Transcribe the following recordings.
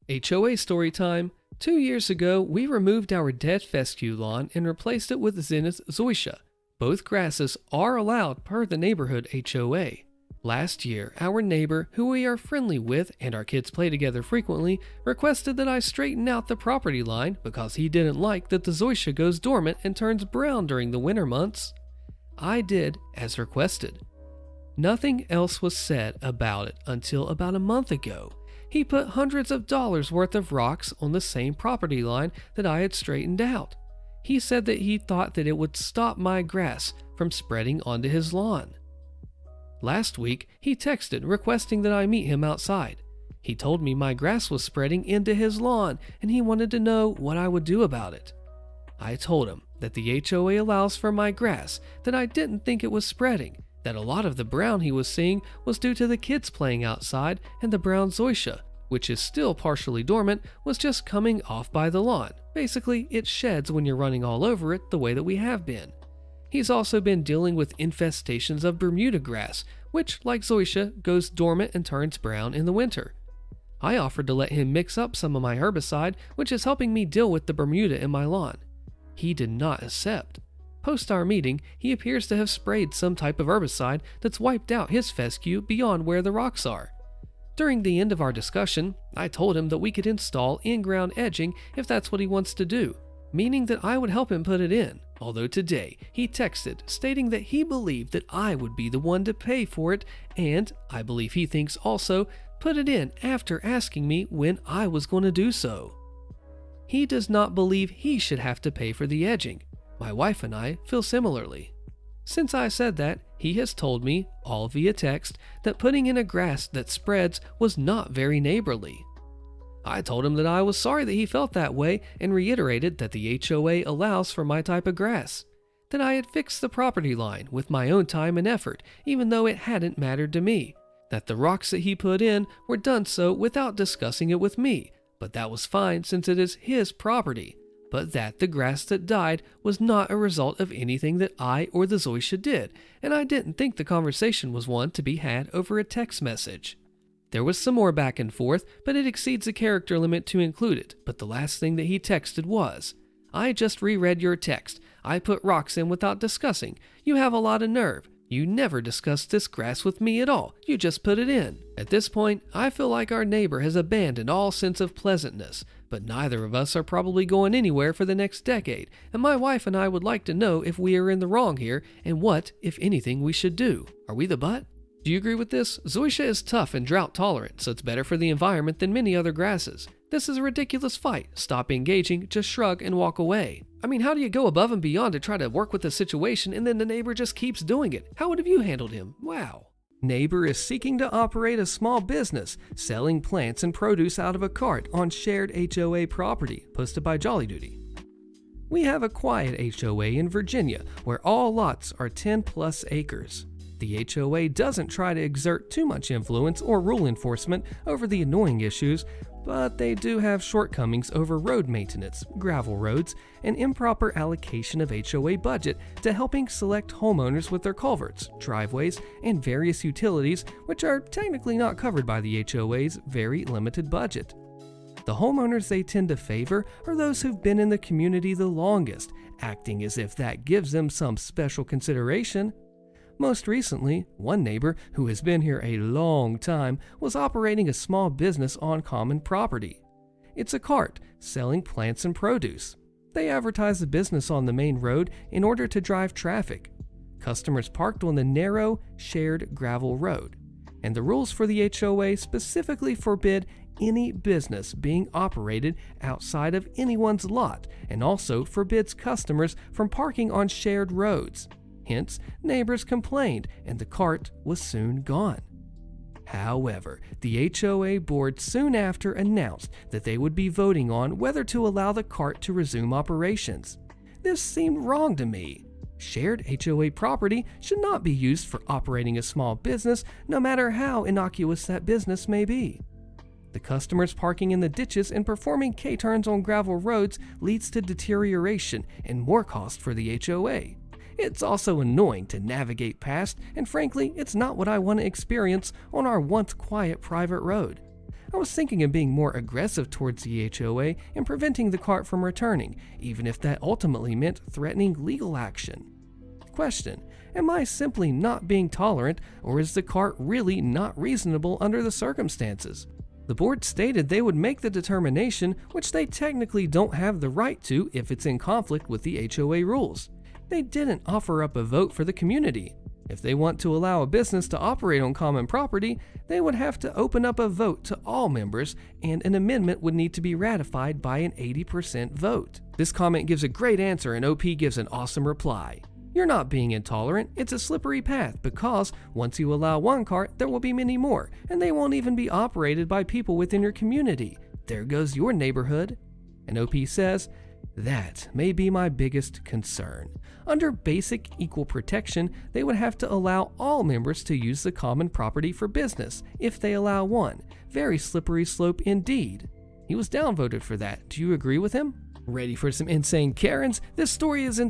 HOA story time. 2 years ago, we removed our dead fescue lawn and replaced it with Zenith zoysia. Both grasses are allowed per the neighborhood HOA. Last year, our neighbor, who we are friendly with and our kids play together frequently, requested that I straighten out the property line because he didn't like that the zoysia goes dormant and turns brown during the winter months. I did as requested. Nothing else was said about it until about a month ago. He put hundreds of dollars worth of rocks on the same property line that I had straightened out. He said that he thought that it would stop my grass from spreading onto his lawn. Last week, he texted requesting that I meet him outside. He told me my grass was spreading into his lawn and he wanted to know what I would do about it. I told him that the HOA allows for my grass, that I didn't think it was spreading, that a lot of the brown he was seeing was due to the kids playing outside, and the brown zoysia, which is still partially dormant, was just coming off by the lawn. Basically, it sheds when you're running all over it the way that we have been. He's also been dealing with infestations of Bermuda grass, which, like zoysia, goes dormant and turns brown in the winter. I offered to let him mix up some of my herbicide, which is helping me deal with the Bermuda in my lawn. He did not accept. Post our meeting, he appears to have sprayed some type of herbicide that's wiped out his fescue beyond where the rocks are. During the end of our discussion, I told him that we could install in-ground edging if that's what he wants to do, meaning that I would help him put it in, although today he texted stating that he believed that I would be the one to pay for it, and I believe he thinks also put it in after asking me when I was going to do so. He does not believe he should have to pay for the edging. My wife and I feel similarly. Since I said that, he has told me, all via text, that putting in a grass that spreads was not very neighborly. I told him that I was sorry that he felt that way and reiterated that the HOA allows for my type of grass, that I had fixed the property line with my own time and effort even though it hadn't mattered to me, that the rocks that he put in were done so without discussing it with me, but that was fine since it is his property, but that the grass that died was not a result of anything that I or the zoysia did, and I didn't think the conversation was one to be had over a text message. There was some more back and forth, but it exceeds the character limit to include it, but the last thing that he texted was, "I just reread your text. I put rocks in without discussing. You have a lot of nerve. You never discussed this grass with me at all. You just put it in." At this point, I feel like our neighbor has abandoned all sense of pleasantness, but neither of us are probably going anywhere for the next decade, and my wife and I would like to know if we are in the wrong here and what, if anything, we should do. Are we the butt? Do you agree with this? Zoysia is tough and drought tolerant, so it's better for the environment than many other grasses. This is a ridiculous fight. Stop engaging, just shrug and walk away. I mean, how do you go above and beyond to try to work with the situation and then the neighbor just keeps doing it? How would have you handled him? Wow. Neighbor is seeking to operate a small business, selling plants and produce out of a cart on shared HOA property, posted by Jolly Duty. We have a quiet HOA in Virginia where all lots are 10 plus acres. The HOA doesn't try to exert too much influence or rule enforcement over the annoying issues, but they do have shortcomings over road maintenance, gravel roads, and improper allocation of HOA budget to helping select homeowners with their culverts, driveways, and various utilities which are technically not covered by the HOA's very limited budget. The homeowners they tend to favor are those who've been in the community the longest, acting as if that gives them some special consideration. Most recently, one neighbor who has been here a long time was operating a small business on common property. It's a cart selling plants and produce. They advertise the business on the main road in order to drive traffic. Customers parked on the narrow, shared gravel road. And the rules for the HOA specifically forbid any business being operated outside of anyone's lot and also forbids customers from parking on shared roads. Hence, neighbors complained and the cart was soon gone. However, the HOA board soon after announced that they would be voting on whether to allow the cart to resume operations. This seemed wrong to me. Shared HOA property should not be used for operating a small business, no matter how innocuous that business may be. The customers parking in the ditches and performing K-turns on gravel roads leads to deterioration and more cost for the HOA. It's also annoying to navigate past, and frankly, it's not what I want to experience on our once quiet private road. I was thinking of being more aggressive towards the HOA and preventing the cart from returning, even if that ultimately meant threatening legal action. Question: am I simply not being tolerant, or is the cart really not reasonable under the circumstances? The board stated they would make the determination, which they technically don't have the right to if it's in conflict with the HOA rules. They didn't offer up a vote for the community. If they want to allow a business to operate on common property, they would have to open up a vote to all members, and an amendment would need to be ratified by an 80% vote. This comment gives a great answer, and OP gives an awesome reply. You're not being intolerant, it's a slippery path because once you allow one cart, there will be many more, and they won't even be operated by people within your community. There goes your neighborhood. And OP says, that may be my biggest concern. Under basic equal protection, they would have to allow all members to use the common property for business if they allow one. Very slippery slope indeed. He was downvoted for that. Do you agree with him? Ready for some insane Karens? This story is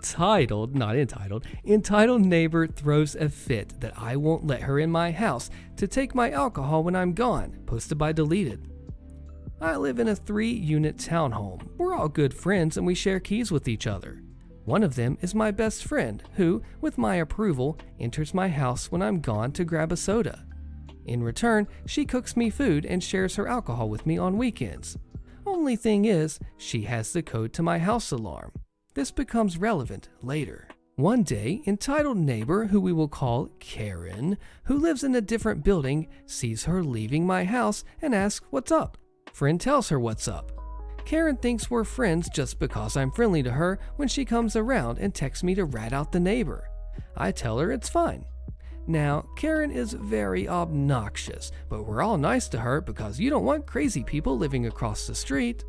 titled, not entitled, entitled Neighbor Throws a Fit That I Won't Let Her in My House to Take My Alcohol When I'm Gone, posted by Deleted. I live in a 3-unit townhome. We're all good friends and we share keys with each other. One of them is my best friend who, with my approval, enters my house when I'm gone to grab a soda. In return, she cooks me food and shares her alcohol with me on weekends. Only thing is, she has the code to my house alarm. This becomes relevant later. One day, entitled neighbor, who we will call Karen, who lives in a different building, sees her leaving my house and asks what's up. Friend tells her what's up. Karen thinks we're friends just because I'm friendly to her when she comes around and texts me to rat out the neighbor. I tell her it's fine. Now, Karen is very obnoxious, but we're all nice to her because you don't want crazy people living across the street.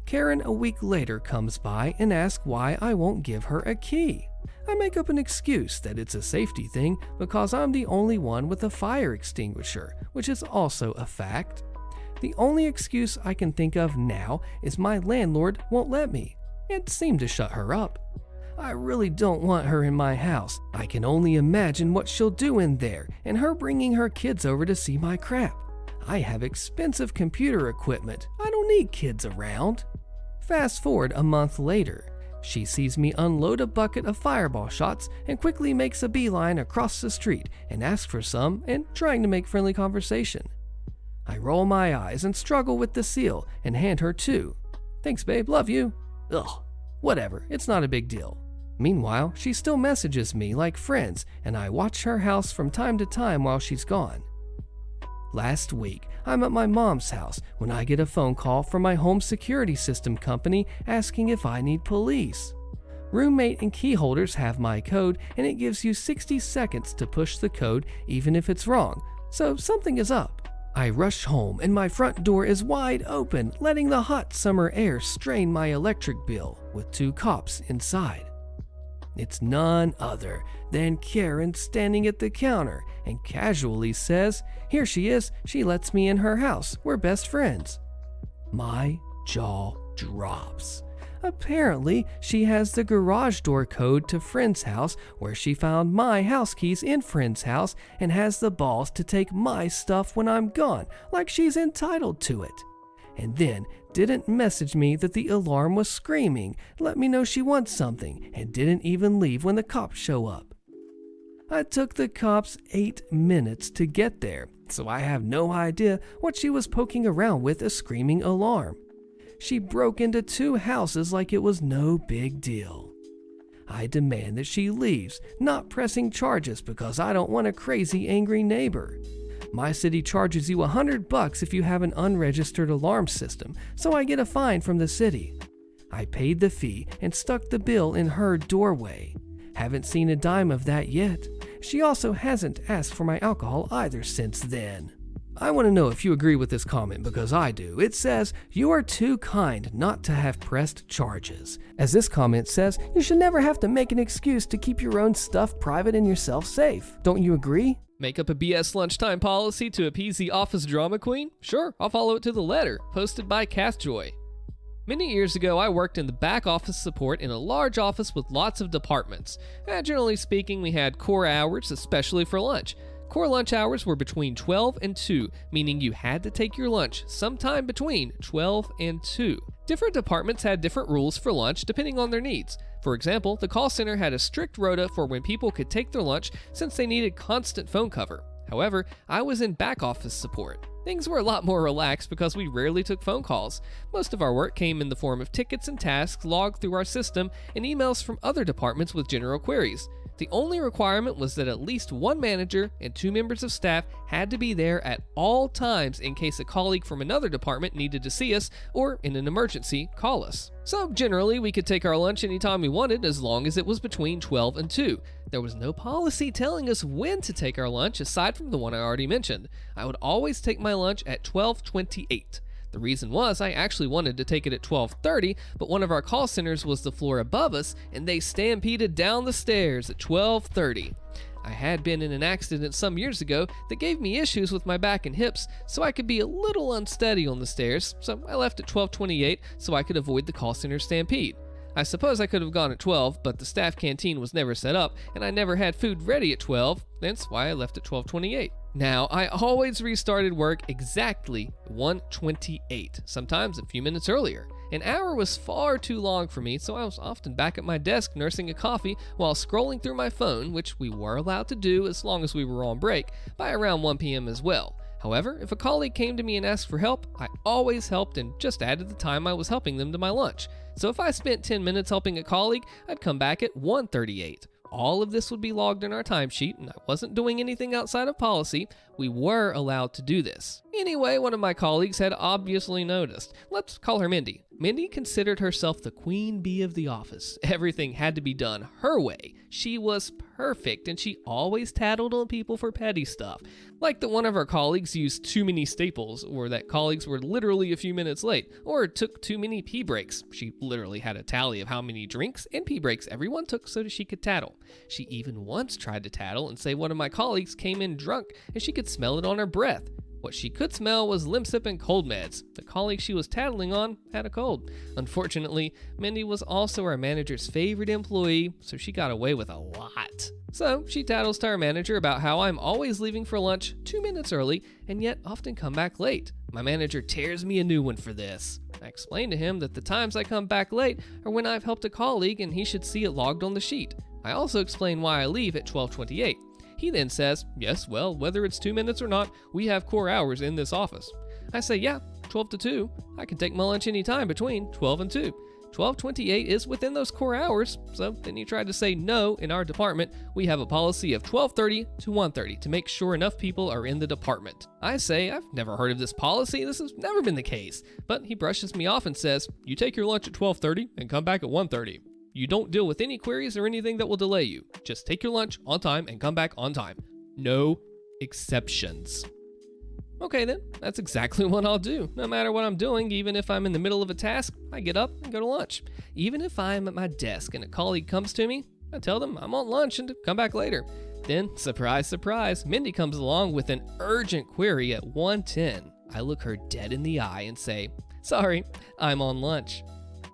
Karen a week later comes by and asks why I won't give her a key. I make up an excuse that it's a safety thing because I'm the only one with a fire extinguisher, which is also a fact. The only excuse I can think of now is my landlord won't let me. It seemed to shut her up. I really don't want her in my house. I can only imagine what she'll do in there, and her bringing her kids over to see my crap. I have expensive computer equipment. I don't need kids around. Fast forward a month later. She sees me unload a bucket of fireball shots and quickly makes a beeline across the street and asks for some and trying to make friendly conversation. I roll my eyes and struggle with the seal and hand her 2. Thanks babe, love you. Ugh, whatever, it's not a big deal. Meanwhile, she still messages me like friends, and I watch her house from time to time while she's gone. Last week, I'm at my mom's house when I get a phone call from my home security system company asking if I need police. Roommate and key holders have my code, and it gives you 60 seconds to push the code even if it's wrong, so something is up. I rush home and my front door is wide open, letting the hot summer air strain my electric bill with 2 cops inside. It's none other than Karen standing at the counter and casually says, "Here she is, she lets me in her house, we're best friends." My jaw drops. Apparently, she has the garage door code to friend's house where she found my house keys in friend's house and has the balls to take my stuff when I'm gone, like she's entitled to it. And then didn't message me that the alarm was screaming, let me know she wants something, and didn't even leave when the cops show up. I took the cops 8 minutes to get there, so I have no idea what she was poking around with a screaming alarm. She broke into 2 houses like it was no big deal. I demand that she leaves, not pressing charges because I don't want a crazy angry neighbor. My city charges you $100 if you have an unregistered alarm system, so I get a fine from the city. I paid the fee and stuck the bill in her doorway. Haven't seen a dime of that yet. She also hasn't asked for my alcohol either since then. I want to know if you agree with this comment because I do. It says, "You are too kind not to have pressed charges." As this comment says, you should never have to make an excuse to keep your own stuff private and yourself safe. Don't you agree? Make up a BS lunchtime policy to appease the office drama queen? Sure, I'll follow it to the letter. Posted by Castjoy. Many years ago, I worked in the back office support in a large office with lots of departments. Generally speaking, we had core hours, especially for lunch. Core lunch hours were between 12 and 2, meaning you had to take your lunch sometime between 12 and 2. Different departments had different rules for lunch depending on their needs. For example, the call center had a strict rota for when people could take their lunch since they needed constant phone cover. However, I was in back office support. Things were a lot more relaxed because we rarely took phone calls. Most of our work came in the form of tickets and tasks logged through our system and emails from other departments with general queries. The only requirement was that at least one manager and 2 members of staff had to be there at all times in case a colleague from another department needed to see us or, in an emergency, call us. So generally, we could take our lunch anytime we wanted as long as it was between 12 and 2. There was no policy telling us when to take our lunch aside from the one I already mentioned. I would always take my lunch at 12:28. The reason was I actually wanted to take it at 12:30, but one of our call centers was the floor above us, and they stampeded down the stairs at 12:30. I had been in an accident some years ago that gave me issues with my back and hips, so I could be a little unsteady on the stairs, so I left at 12:28 so I could avoid the call center stampede. I suppose I could have gone at 12, but the staff canteen was never set up, and I never had food ready at 12, that's why I left at 12:28. Now, I always restarted work exactly 1:28, sometimes a few minutes earlier. An hour was far too long for me, so I was often back at my desk nursing a coffee while scrolling through my phone, which we were allowed to do as long as we were on break, by around 1 p.m. as well. However, if a colleague came to me and asked for help, I always helped and just added the time I was helping them to my lunch. So if I spent 10 minutes helping a colleague, I'd come back at 1:38. All of this would be logged in our timesheet, and I wasn't doing anything outside of policy. We were allowed to do this. Anyway, one of my colleagues had obviously noticed. Let's call her Mindy. Mindy considered herself the queen bee of the office. Everything had to be done her way. She was perfect, and she always tattled on people for petty stuff. Like that one of our colleagues used too many staples, or that colleagues were literally a few minutes late, or took too many pee breaks. She literally had a tally of how many drinks and pee breaks everyone took so that she could tattle. She even once tried to tattle and say one of my colleagues came in drunk and she could smell it on her breath. What she could smell was Limsip and cold meds. The colleague she was tattling on had a cold. Unfortunately, Mindy was also our manager's favorite employee, so she got away with a lot. So she tattles to our manager about how I'm always leaving for lunch 2 minutes early and yet often come back late. My manager tears me a new one for this. I explain to him that the times I come back late are when I've helped a colleague and he should see it logged on the sheet. I also explain why I leave at 12:28. He then says, yes, well, whether it's 2 minutes or not, we have core hours in this office. I say, yeah, 12 to 2. I can take my lunch anytime between 12 and 2. 12:28 is within those core hours, so then he tried to say no. In our department, we have a policy of 12:30 to 1:30 to make sure enough people are in the department. I say, I've never heard of this policy, this has never been the case. But he brushes me off and says, you take your lunch at 12:30 and come back at 1:30. You don't deal with any queries or anything that will delay you. Just take your lunch on time and come back on time. No exceptions. Okay then, that's exactly what I'll do. No matter what I'm doing, even if I'm in the middle of a task, I get up and go to lunch. Even if I'm at my desk and a colleague comes to me, I tell them I'm on lunch and to come back later. Then, surprise, surprise, Mindy comes along with an urgent query at 1:10. I look her dead in the eye and say, sorry, I'm on lunch.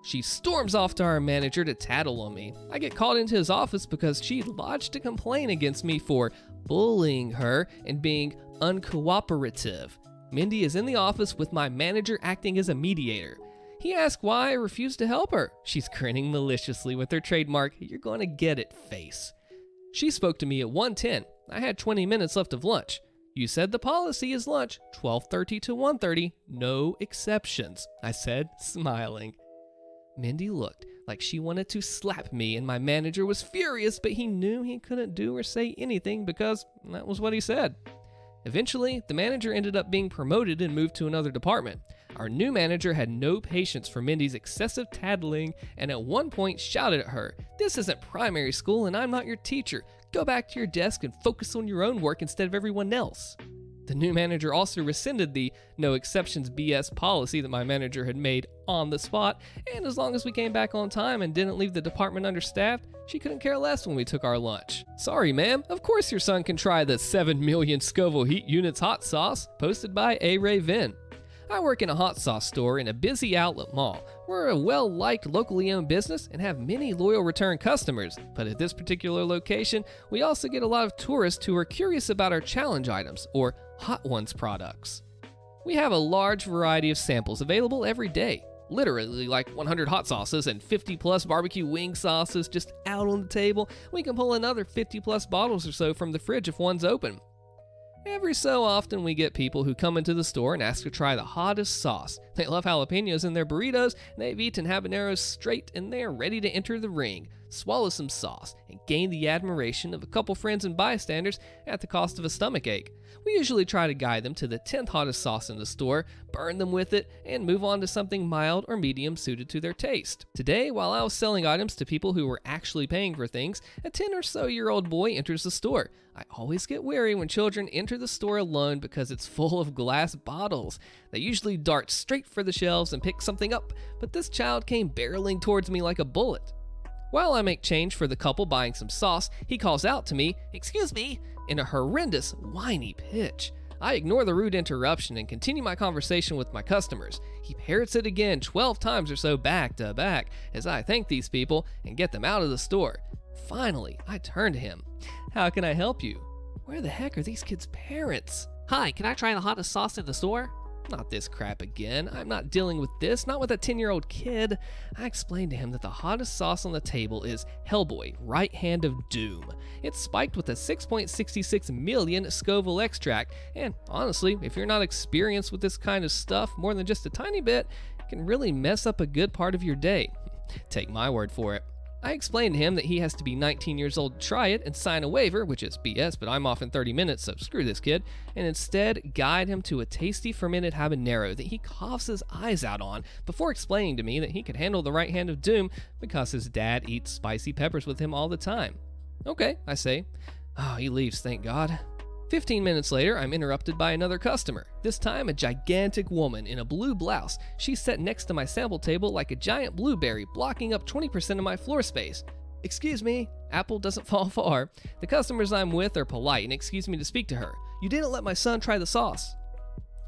She storms off to our manager to tattle on me. I get called into his office because she lodged a complaint against me for bullying her and being uncooperative. Mindy is in the office with my manager acting as a mediator. He asks why I refuse to help her. She's grinning maliciously with her trademark, you're gonna get it face. She spoke to me at 1:10. I had 20 minutes left of lunch. You said the policy is lunch, 12:30 to 1:30, no exceptions, I said, smiling. Mindy looked like she wanted to slap me, and my manager was furious, but he knew he couldn't do or say anything because that was what he said. Eventually, the manager ended up being promoted and moved to another department. Our new manager had no patience for Mindy's excessive tattling and at one point shouted at her, "This isn't primary school and I'm not your teacher. Go back to your desk and focus on your own work instead of everyone else." The new manager also rescinded the no exceptions BS policy that my manager had made on the spot, and as long as we came back on time and didn't leave the department understaffed, she couldn't care less when we took our lunch. Sorry, ma'am, of course your son can try the 7 million Scoville heat units hot sauce, posted by A. Ray Vin. I work in a hot sauce store in a busy outlet mall. We're a well-liked locally owned business and have many loyal return customers, but at this particular location, we also get a lot of tourists who are curious about our challenge items, or Hot Ones products. We have a large variety of samples available every day, literally like 100 hot sauces and 50 plus barbecue wing sauces just out on the table. We can pull another 50 plus bottles or so from the fridge if one's open. Every so often we get people who come into the store and ask to try the hottest sauce. They love jalapenos in their burritos, and they've eaten habaneros straight, and they are ready to enter the ring, swallow some sauce, and gain the admiration of a couple friends and bystanders at the cost of a stomach ache. We usually try to guide them to the 10th hottest sauce in the store, burn them with it, and move on to something mild or medium suited to their taste. Today, while I was selling items to people who were actually paying for things, a 10 or so year old boy enters the store. I always get wary when children enter the store alone because it's full of glass bottles. They usually dart straight for the shelves and pick something up, but this child came barreling towards me like a bullet. While I make change for the couple buying some sauce, he calls out to me, "Excuse me," in a horrendous, whiny pitch. I ignore the rude interruption and continue my conversation with my customers. He parrots it again 12 times or so back to back as I thank these people and get them out of the store. Finally, I turn to him. "How can I help you?" Where the heck are these kids' parents? Hi, can I try the hottest sauce in the store? Not this crap again. I'm not dealing with this, not with a 10-year-old kid. I explained to him that the hottest sauce on the table is Hellboy, Right Hand of Doom. It's spiked with a 6.66 million Scoville extract, and honestly, if you're not experienced with this kind of stuff more than just a tiny bit, it can really mess up a good part of your day. Take my word for it. I explained to him that he has to be 19 years old to try it and sign a waiver, which is BS, but I'm off in 30 minutes, so screw this kid, and instead guide him to a tasty fermented habanero that he coughs his eyes out on before explaining to me that he could handle the right hand of doom because his dad eats spicy peppers with him all the time. Okay, I say. Oh, he leaves, thank God. 15 minutes later, I'm interrupted by another customer, this time a gigantic woman in a blue blouse. She's set next to my sample table like a giant blueberry, blocking up 20% of my floor space. "Excuse me," apple doesn't fall far. The customers I'm with are polite and excuse me to speak to her. "You didn't let my son try the sauce."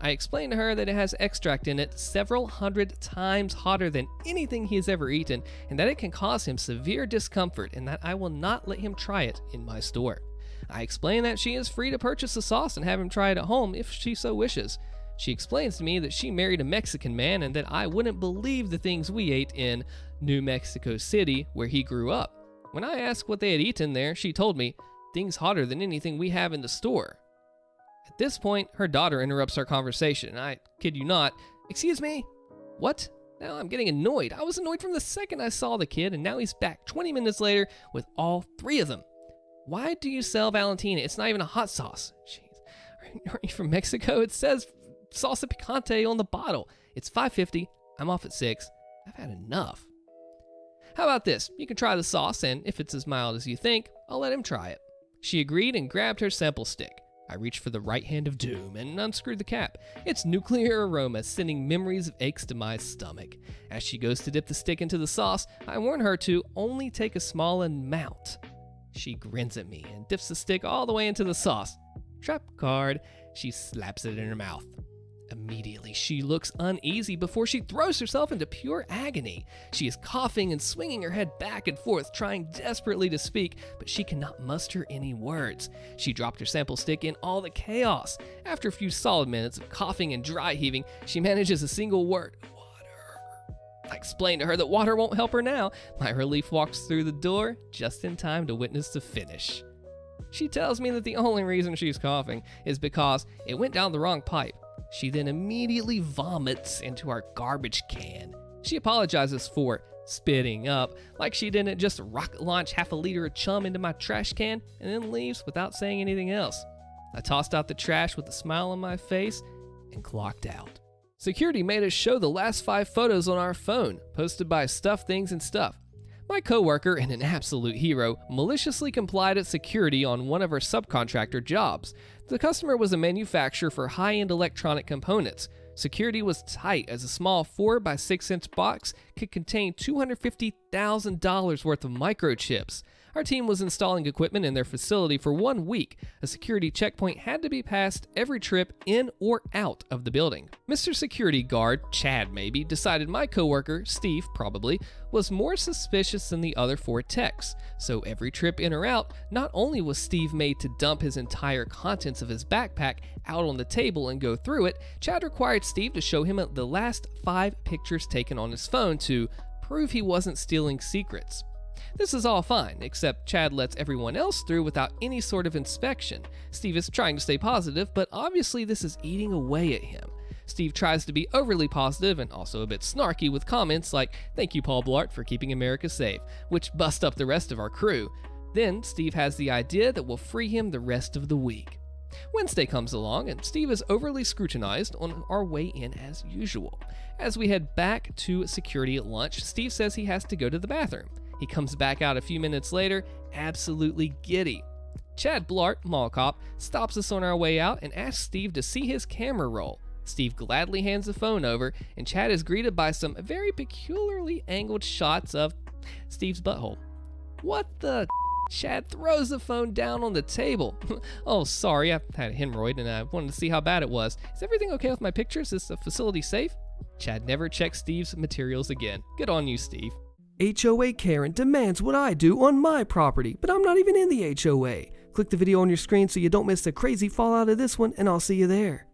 I explained to her that it has extract in it several hundred times hotter than anything he has ever eaten, and that it can cause him severe discomfort, and that I will not let him try it in my store. I explain that she is free to purchase the sauce and have him try it at home if she so wishes. She explains to me that she married a Mexican man and that I wouldn't believe the things we ate in New Mexico City, where he grew up. When I asked what they had eaten there, she told me, "Things hotter than anything we have in the store." At this point, her daughter interrupts our conversation, and I kid you not, "Excuse me? What?" Now I'm getting annoyed. I was annoyed from the second I saw the kid, and now he's back 20 minutes later with all three of them. "Why do you sell Valentina? It's not even a hot sauce." Jeez. Aren't you from Mexico? It says salsa picante on the bottle. It's $5.50. I'm off at 6. I've had enough. "How about this? You can try the sauce, and if it's as mild as you think, I'll let him try it." She agreed and grabbed her sample stick. I reached for the right hand of doom and unscrewed the cap. Its nuclear aroma sending memories of aches to my stomach. As she goes to dip the stick into the sauce, I warn her to only take a small amount. She grins at me and dips the stick all the way into the sauce. Trap card. She slaps it in her mouth. Immediately, she looks uneasy before she throws herself into pure agony. She is coughing and swinging her head back and forth, trying desperately to speak, but she cannot muster any words. She dropped her sample stick in all the chaos. After a few solid minutes of coughing and dry heaving, she manages a single word. I explained to her that water won't help her now. My relief walks through the door just in time to witness the finish. She tells me that the only reason she's coughing is because it went down the wrong pipe. She then immediately vomits into our garbage can. She apologizes for spitting up, like she didn't just rocket launch half a liter of chum into my trash can, and then leaves without saying anything else. I tossed out the trash with a smile on my face and clocked out. Security made us show the last 5 photos on our phone, posted by Stuff Things and Stuff. My coworker, and an absolute hero, maliciously complied at security on one of our subcontractor jobs. The customer was a manufacturer for high-end electronic components. Security was tight as a small 4 by 6 inch box could contain $250,000 worth of microchips. Our team was installing equipment in their facility for 1 week. A security checkpoint had to be passed every trip in or out of the building. Mr. Security Guard, Chad maybe, decided my coworker, Steve probably, was more suspicious than the other 4 techs. So every trip in or out, not only was Steve made to dump his entire contents of his backpack out on the table and go through it, Chad required Steve to show him the last 5 pictures taken on his phone to prove he wasn't stealing secrets. This is all fine, except Chad lets everyone else through without any sort of inspection. Steve is trying to stay positive, but obviously this is eating away at him. Steve tries to be overly positive and also a bit snarky with comments like, "Thank you, Paul Blart, for keeping America safe," which bust up the rest of our crew. Then Steve has the idea that will free him the rest of the week. Wednesday comes along, and Steve is overly scrutinized on our way in as usual. As we head back to security at lunch, Steve says he has to go to the bathroom. He comes back out a few minutes later, absolutely giddy. Chad Blart, mall cop, stops us on our way out and asks Steve to see his camera roll. Steve gladly hands the phone over, and Chad is greeted by some very peculiarly angled shots of Steve's butthole. What the? Chad throws the phone down on the table. "Oh, sorry, I had a hemorrhoid and I wanted to see how bad it was. Is everything okay with my pictures? Is the facility safe?" Chad never checks Steve's materials again. Good on you, Steve. HOA Karen demands what I do on my property, but I'm not even in the HOA. Click the video on your screen so you don't miss the crazy fallout of this one, and I'll see you there.